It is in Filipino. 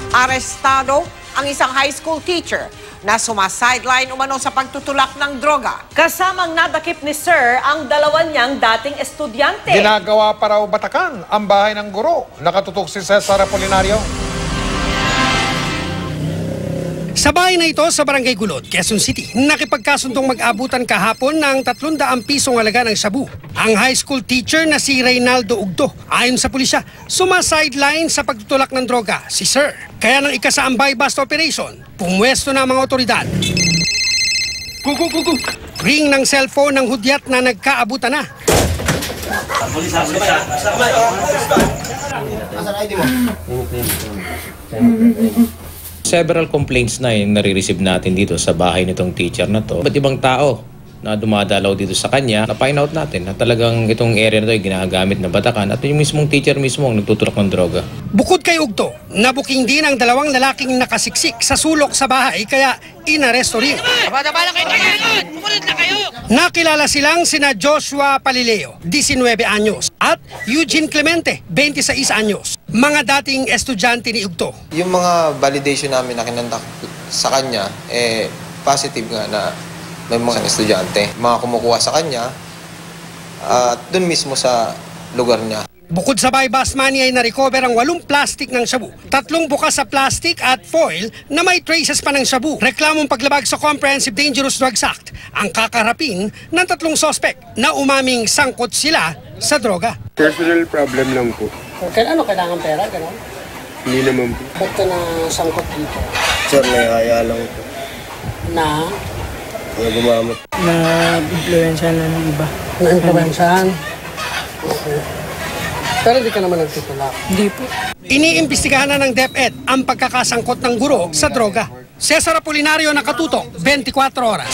Arestado ang isang high school teacher na sumasideline umano sa pagtutulak ng droga. Kasamang nadakip ni Sir ang dalawa niyang dating estudyante. Ginagawa para Batacan ang bahay ng guro. Nakatutok si Cesar Apolinario. Sa bahay na ito sa Barangay Gulod, Quezon City, nakipagkasuntong mag-abutan kahapon ng 300 pisong halaga ng shabu. Ang high school teacher na si Reynaldo Ugto, ayon sa pulisya, sumasideline sa pagtutulak ng droga si Sir. Kaya nang ikasaang buy-bust operation, pumwesto na ang mga otoridad. Ring ng cellphone ng hudyat na nagkaabutan na. Several complaints na yung nare-receive natin dito sa bahay nitong teacher na to. Iba't ibang tao na dumadalaw dito sa kanya, na-find out natin na talagang itong area na to ay ginagamit na Batacan at yung mismong teacher mismo ang nagtutulak ng droga. Bukod kay Ugto, nabuking din ang dalawang lalaking nakasiksik sa sulok sa bahay kaya inaresto rin. Nakilala silang sina Joshua Palileo, 19 anyos, at Eugene Clemente, 26 anyos. Mga dating estudyante ni Ugto. Yung mga validation namin na kinandak sa kanya, positive nga na may mga estudyante. Mga kumukuha sa kanya at dun mismo sa lugar niya. Bukod sa buy-bust money ay na-recover ang 8 plastic ng shabu, 3 bukas sa plastic at foil na may traces pa ng shabu. Reklamong paglabag sa Comprehensive Dangerous Drugs Act ang kakarapin ng 3 sospek na umaming sangkot sila sa droga. Personal problem lang po. Ano, kailangan pera? Gano'n? Hindi naman po. Ba't ka na sangkot dito? Sir, nahihaya lang po. Na? Na gumamit. Na-influensyahan na ng iba. Na-influensyahan? Okay. Pero hindi ka naman nagtutulak? Hindi po. Iniimbestigahan na ng DepEd ang pagkakasangkot ng guro sa droga. Cesar Apolinario, nakatutok, 24 oras.